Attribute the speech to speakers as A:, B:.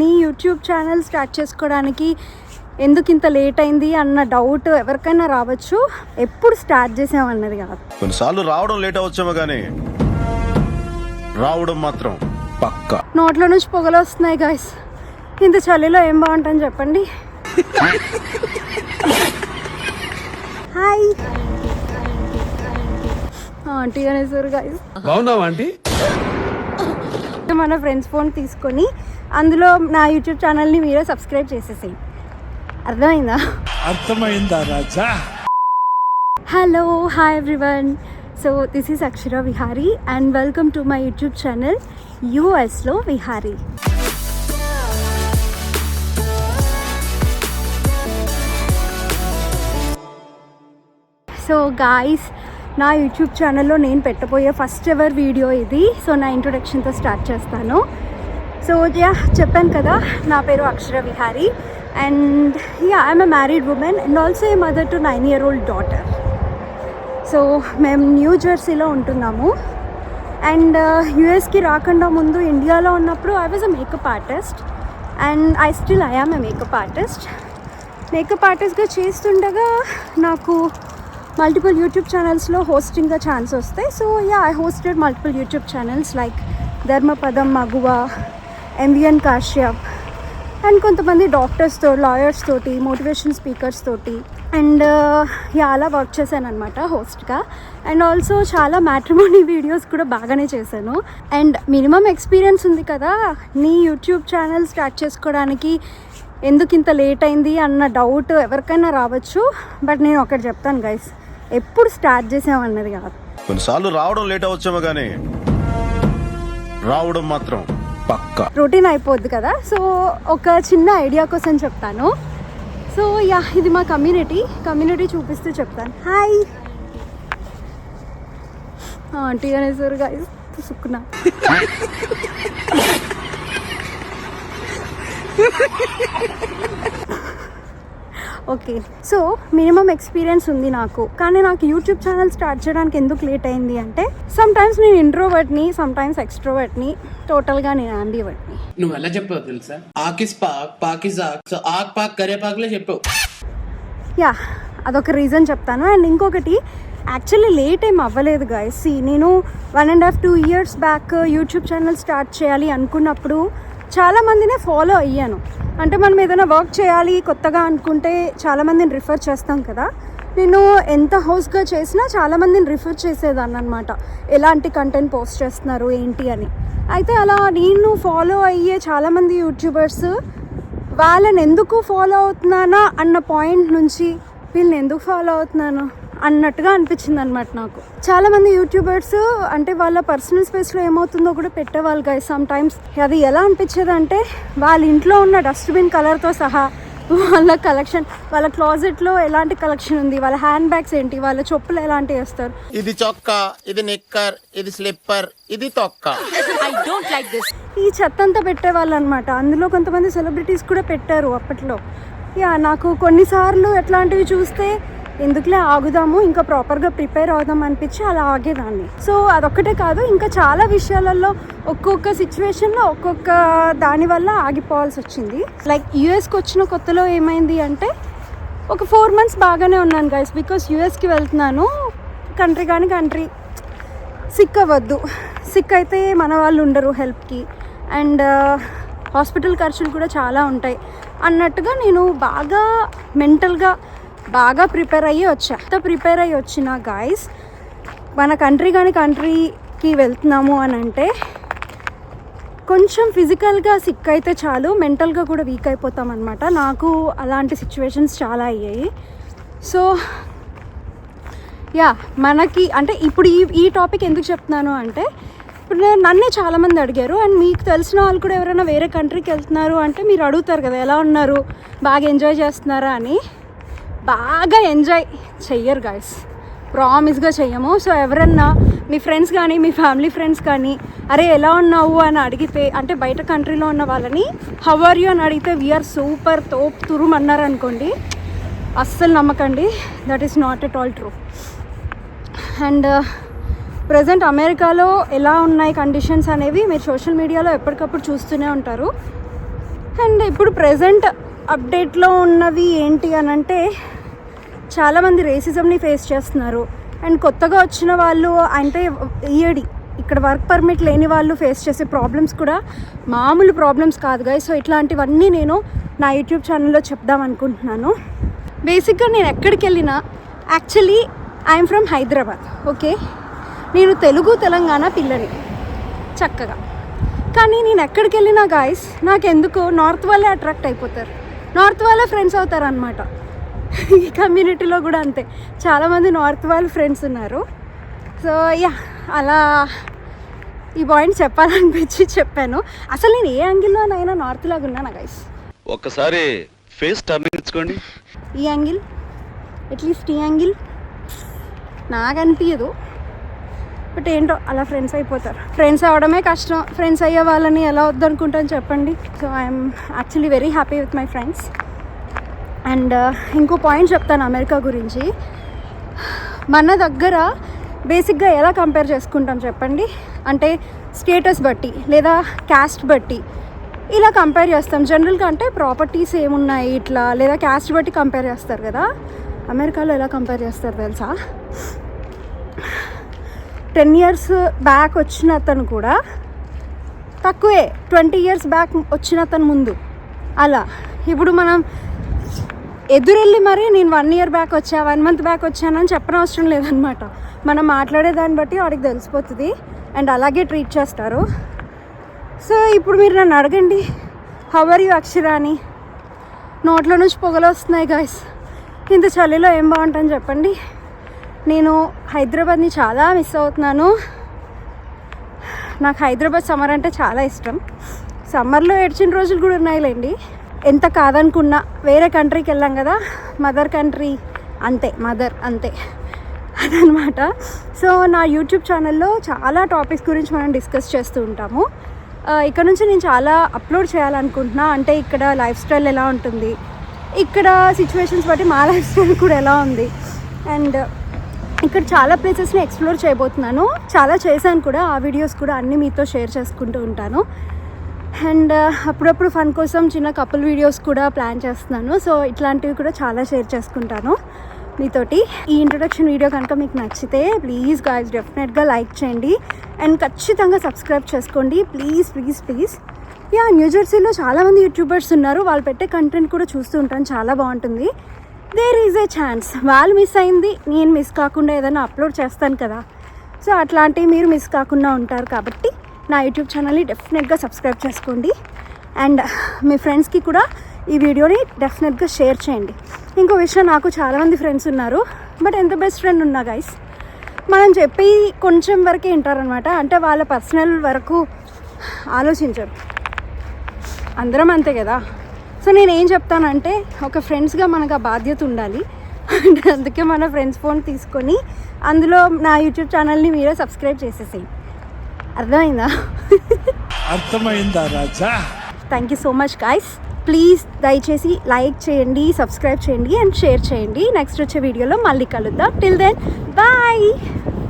A: నీ YouTube channel start చేసుకోవడానికి ఎందుకు ఇంత లేట్ అయింది అన్న డౌట్ ఎవరికైనా రావచ్చు. ఎప్పుడు స్టార్ట్ చేసామన్నది కాదు.
B: కొన్నిసార్లు రావడం లేట్ అవచ్చేమో కానీ రావడం మాత్రం పక్కా.
A: నోట్లో నుంచి పొగలు వస్తున్నాయి గాయస్. ఇంత చలిలో ఏం బాగుంటుందని చెప్పండి. హాయ్ ఆంటీ అనేసారు గాయస్.
C: బాగున్నావా ఆంటీ?
A: మన ఫ్రెండ్స్ ఫోన్ తీసుకొని అందులో నా యూట్యూబ్ ఛానల్ని మీరే సబ్స్క్రైబ్ చేసేసేయండి. అర్థమైందా?
C: అర్థమైందా రాజా?
A: Hello, hi everyone. So this is Akshara Vihari and welcome to my YouTube channel యూఎస్లో విహారీ. సో గాయ్స్, నా యూట్యూబ్ ఛానల్లో నేను పెట్టబోయే ఫస్ట్ ఎవర్ వీడియో ఇది. సో నా ఇంట్రొడక్షన్తో స్టార్ట్ చేస్తాను. సో చెప్పాను కదా, నా పేరు Akshara Vihari and I'm a married woman and also a mother to 9-year-old daughter. So మేము న్యూ జెర్సీలో ఉంటున్నాము అండ్ యూఎస్కి రాకుండా ముందు ఇండియాలో ఉన్నప్పుడు I was a makeup artist and I am a makeup artist. Makeup ఆర్టిస్ట్గా చేస్తుండగా నాకు మల్టిపుల్ యూట్యూబ్ ఛానల్స్లో హోస్టింగ్గా ఛాన్స్ వస్తాయి. So I hosted multiple YouTube channels like Dharmapadam Maguva, MVN Kashyap and కొంతమంది డాక్టర్స్తో, లాయర్స్ తోటి, మోటివేషన్ స్పీకర్స్ తోటి అండ్ అలా వర్క్ చేశాను అనమాట హోస్ట్గా. అండ్ ఆల్సో చాలా మ్యాట్రిమోనీ వీడియోస్ కూడా బాగానే చేశాను. అండ్ మినిమం ఎక్స్పీరియన్స్ ఉంది కదా, నీ యూట్యూబ్ ఛానల్ స్టార్ట్ చేసుకోవడానికి ఎందుకు ఇంత లేట్ అయింది అన్న డౌట్ ఎవరికైనా రావచ్చు. బట్ నేను ఒకటి చెప్తాను గైస్, ఎప్పుడు స్టార్ట్ చేసామన్నది కాదు.
B: కొన్నిసార్లు రావడం లేట్ అవచ్చేమో కానీ రావడం మాత్రం పక్కా.
A: రొటీన్ అయిపోద్ది కదా. సో ఒక చిన్న ఐడియా కోసం చెప్తాను. సో ఇది మా కమ్యూనిటీ చూపిస్తూ చెప్తాను. హాయ్ ఆంటీ అనేసారు గైస్. సుక్కునా ఓకే. సో మినిమం ఎక్స్పీరియన్స్ ఉంది నాకు, కానీ నాకు యూట్యూబ్ ఛానల్ స్టార్ట్ చేయడానికి ఎందుకు లేట్ అయింది అంటే సమ్ టైమ్స్ నేను ఇంట్రోవర్ట్ని, సమ్ టైమ్స్ ఎక్స్ట్రోవర్ట్ని, టోటల్గా నేను యాంబివర్ట్ని.
D: నువ్వు ఎలా చెప్పావు తెలుసా? ఆకిస్ పాక్, పాకిస్ ఆక్, సో ఆక్ పాక్ కరే పాక్లే చెప్పావు.
A: అదొక రీజన్ చెప్తాను. అండ్ ఇంకొకటి, యాక్చువల్లీ లేట్ ఏం అవ్వలేదు గైస్. నేను 1.5-2 years back YouTube channel start చేయాలి అనుకున్నప్పుడు చాలామందినే ఫాలో అయ్యాను. అంటే మనం ఏదైనా వర్క్ చేయాలి కొత్తగా అనుకుంటే చాలామందిని రిఫర్ చేస్తాం కదా. నేను ఎంత హౌస్గా చేసినా చాలామందిని రిఫర్ చేసేదాన్ని అనమాట, ఎలాంటి కంటెంట్ పోస్ట్ చేస్తున్నారు ఏంటి అని. అయితే అలా నేను ఫాలో అయ్యే చాలామంది యూట్యూబర్స్, వాళ్ళని ఎందుకు ఫాలో అవుతున్నానా అన్న పాయింట్ నుంచి వీళ్ళని ఎందుకు ఫాలో అవుతున్నాను అన్నట్టుగా అనిపించింది అనమాట నాకు. చాలామంది యూట్యూబర్స్ అంటే వాళ్ళ పర్సనల్ స్పేస్లో ఏమవుతుందో కూడా పెట్టేవాళ్ళు గైస్ సమ్ టైమ్స్. అది ఎలా అనిపించేది అంటే, వాళ్ళ ఇంట్లో ఉన్న డస్ట్బిన్ కలర్తో సహా వాళ్ళ కలెక్షన్, వాళ్ళ క్లాజెట్లో ఎలాంటి కలెక్షన్ ఉంది, వాళ్ళ హ్యాండ్ బ్యాగ్స్ ఏంటి, వాళ్ళ చెప్పులు ఎలాంటివి వేస్తారు,
E: ఇది చొక్కా, ఇది నిక్కర్, ఇది స్లిప్పర్, ఇది తొక్క,
A: ఈ చెత్తంతా పెట్టేవాళ్ళు అనమాట. అందులో కొంతమంది సెలబ్రిటీస్ కూడా పెట్టారు అప్పట్లో. నాకు కొన్నిసార్లు ఎట్లాంటివి చూస్తే ఎందుకులే ఆగుదాము, ఇంకా ప్రాపర్గా ప్రిపేర్ అవుదాం అనిపించి అలా ఆగేదాన్ని. సో అదొక్కటే కాదు, ఇంకా చాలా విషయాలలో ఒక్కొక్క సిచ్యువేషన్లో ఒక్కొక్క దానివల్ల ఆగిపోవాల్సి వచ్చింది. లైక్ యూఎస్కి వచ్చిన కొత్తలో ఏమైంది అంటే, ఒక 4 months బాగానే ఉన్నాను గైస్. బికాస్ యూఎస్కి వెళ్తున్నాను, కంట్రీ సిక్ అవ్వద్దు, సిక్ అయితే మన వాళ్ళు ఉండరు హెల్ప్కి, అండ్ హాస్పిటల్ ఖర్చులు కూడా చాలా ఉంటాయి అన్నట్టుగా నేను బాగా మెంటల్గా బాగా ప్రిపేర్ అయ్యి వచ్చిన గాయస్, మన కంట్రీకి వెళ్తున్నాము అని అంటే కొంచెం ఫిజికల్గా సిక్ అయితే చాలు, మెంటల్గా కూడా వీక్ అయిపోతాం అనమాట. నాకు అలాంటి సిచ్యువేషన్స్ చాలా అయ్యాయి. సో మనకి అంటే ఇప్పుడు ఈ టాపిక్ ఎందుకు చెప్తున్నాను అంటే, ఇప్పుడు నన్నే చాలామంది అడిగారు అండ్ మీకు తెలిసిన వాళ్ళు కూడా ఎవరైనా వేరే కంట్రీకి వెళ్తున్నారు అంటే మీరు అడుగుతారు కదా, ఎలా ఉన్నారు, బాగా ఎంజాయ్ చేస్తున్నారా అని. బాగా ఎంజాయ్ చెయ్యరు గైస్, ప్రామిస్గా చెయ్యము. సో ఎవరన్నా మీ ఫ్రెండ్స్ కానీ మీ ఫ్యామిలీ ఫ్రెండ్స్ కానీ అరే ఎలా ఉన్నావు అని అడిగితే, అంటే బయట కంట్రీలో ఉన్న వాళ్ళని హౌ ఆర్ యూ అని అడిగితే వీఆర్ సూపర్ తోప్ తురుమ్ అన్నారు అనుకోండి, అస్సలు నమ్మకండి, that is not at all true. And present అమెరికాలో ఎలా ఉన్నాయి కండిషన్స్ అనేవి మీరు సోషల్ మీడియాలో ఎప్పటికప్పుడు చూస్తూనే ఉంటారు. అండ్ ఇప్పుడు ప్రజెంట్ అప్డేట్లో ఉన్నవి ఏంటి అని అంటే చాలామంది రేసిజంని ఫేస్ చేస్తున్నారు. అండ్ కొత్తగా వచ్చిన వాళ్ళు అంటే ఈయడి ఇక్కడ వర్క్ పర్మిట్ లేని వాళ్ళు ఫేస్ చేసే ప్రాబ్లమ్స్ కూడా మామూలు ప్రాబ్లమ్స్ కాదు గాయ్. సో ఇట్లాంటివన్నీ నేను నా యూట్యూబ్ ఛానల్లో చెప్దాం అనుకుంటున్నాను. బేసిక్గా నేను ఎక్కడికి వెళ్ళినా actually I'm from Hyderabad. Okay, నేను తెలుగు తెలంగాణ పిల్లని చక్కగా. కానీ నేను ఎక్కడికి వెళ్ళినా గాయస్ నాకు ఎందుకో నార్త్ వాళ్ళే అట్రాక్ట్ అయిపోతారు, నార్త్ వాళ్ళే ఫ్రెండ్స్ అవుతారు అనమాట. ఈ కమ్యూనిటీలో కూడా అంతే, చాలామంది నార్త్ వాళ్ళ ఫ్రెండ్స్ ఉన్నారు. సో యా, అలా ఈ పాయింట్ చెప్పాలనిపించి చెప్పాను. అసలు నేను ఏ యాంగిల్లోనైనా నార్త్ లాగా ఉన్నానా గైస్?
F: ఒక్కసారి ఫేస్ టర్నింగ్ ఇచ్చుకోండి.
A: ఈ యాంగిల్, అట్లీస్ట్ ఈ యాంగిల్ నాకు అనిపించదు. బట్ ఏంటో అలా ఫ్రెండ్స్ అయిపోతారు. ఫ్రెండ్స్ అవడమే కష్టం, ఫ్రెండ్స్ అయ్యే వాళ్ళని ఎలా వద్దనుకుంటాను చెప్పండి. So I'm actually very happy with my friends. And ఇంకో పాయింట్ చెప్తాను అమెరికా గురించి. మన దగ్గర బేసిక్గా ఎలా కంపేర్ చేసుకుంటాం చెప్పండి, అంటే స్టేటస్ బట్టి లేదా క్యాస్ట్ బట్టి ఇలా కంపేర్ చేస్తాం జనరల్గా. అంటే ప్రాపర్టీస్ ఏమున్నాయి ఇట్లా లేదా క్యాస్ట్ బట్టి కంపేర్ చేస్తారు కదా. అమెరికాలో ఎలా కంపేర్ చేస్తారు తెలుసా? 10 years బ్యాక్ వచ్చిన అతను కూడా తక్కువే, 20 years బ్యాక్ వచ్చిన అతను ముందు. అలా ఇప్పుడు మనం ఎదురెళ్ళి మరి నేను 1 year బ్యాక్ వచ్చా, 1 month బ్యాక్ వచ్చానని చెప్పనవసరం లేదనమాట. మనం మాట్లాడే దాన్ని బట్టి వాడికి తెలిసిపోతుంది అండ్ అలాగే ట్రీట్ చేస్తారు. సో ఇప్పుడు మీరు నన్ను అడగండి, హౌ ఆర్ యూ అక్షర అని, నోట్లో నుంచి పొగలు వస్తున్నాయి గాయస్. ఇంత చలిలో ఏం బాగుంటుందని చెప్పండి. నేను హైదరాబాద్ని చాలా మిస్ అవుతున్నాను. నాకు హైదరాబాద్ సమ్మర్ అంటే చాలా ఇష్టం. సమ్మర్లో ఏడ్చిన రోజులు కూడా ఉన్నాయిలేండి. ఎంత కాదనుకున్నా వేరే కంట్రీకి వెళ్ళాం కదా, మదర్ కంట్రీ అంతే, మదర్ అంతే అదనమాట. సో నా యూట్యూబ్ ఛానల్లో చాలా టాపిక్స్ గురించి మనం డిస్కస్ చేస్తూ ఉంటాము. ఇక్కడ నుంచి నేను చాలా అప్లోడ్ చేయాలనుకుంటున్నా. అంటే ఇక్కడ లైఫ్ స్టైల్ ఎలా ఉంటుంది, ఇక్కడ సిచ్యువేషన్స్ బట్టి మా లైఫ్ స్టైల్ కూడా ఎలా ఉంది, అండ్ ఇక్కడ చాలా ప్లేసెస్ని ఎక్స్ప్లోర్ చేయబోతున్నాను. చాలా చేశాను కూడా, ఆ వీడియోస్ కూడా అన్నీ మీతో షేర్ చేసుకుంటూ ఉంటాను. అండ్ అప్పుడప్పుడు ఫన్ కోసం చిన్న కపుల్ వీడియోస్ కూడా ప్లాన్ చేస్తున్నాను. సో ఇట్లాంటివి కూడా చాలా షేర్ చేసుకుంటాను మీతోటి. ఈ ఇంట్రొడక్షన్ వీడియో కనుక మీకు నచ్చితే ప్లీజ్ గాయ్స్ డెఫినెట్గా లైక్ చేయండి అండ్ ఖచ్చితంగా సబ్స్క్రైబ్ చేసుకోండి ప్లీజ్ ప్లీజ్ ప్లీజ్. యా, న్యూజెర్సీలో చాలామంది యూట్యూబర్స్ ఉన్నారు, వాళ్ళు పెట్టే కంటెంట్ కూడా చూస్తూ ఉంటాను, చాలా బాగుంటుంది. దేర్ ఈజ్ ఏ ఛాన్స్ వాళ్ళు మిస్ అయింది నేను మిస్ కాకుండా ఏదైనా అప్లోడ్ చేస్తాను కదా. సో అట్లాంటివి మీరు మిస్ కాకుండా ఉంటారు కాబట్టి నా యూట్యూబ్ ఛానల్ని డెఫినెట్గా సబ్స్క్రైబ్ చేసుకోండి అండ్ మీ ఫ్రెండ్స్కి కూడా ఈ వీడియోని డెఫినెట్గా షేర్ చేయండి. ఇంకో విషయం, నాకు చాలామంది ఫ్రెండ్స్ ఉన్నారు, బట్ ఎంత బెస్ట్ ఫ్రెండ్ ఉన్నా గైస్ మనం చెప్పి కొంచెం వరకే వింటారనమాట. అంటే వాళ్ళ పర్సనల్ వరకు ఆలోచించరు, అందరం అంతే కదా. సో నేను ఏం చెప్తానంటే ఒక ఫ్రెండ్స్గా మనకు ఆ బాధ్యత ఉండాలి. అందుకే మన ఫ్రెండ్స్ ఫోన్ తీసుకొని అందులో నా యూట్యూబ్ ఛానల్ని మీరే సబ్స్క్రైబ్ చేసేసేయండి. అర్థమైందా?
C: అర్థమైందా రాజా?
A: Thank you so much guys. Please దయచేసి లైక్ చేయండి, సబ్స్క్రైబ్ చేయండి అండ్ షేర్ చేయండి. నెక్స్ట్ వచ్చే వీడియోలో మళ్ళీ కలుద్దాం. Till then bye.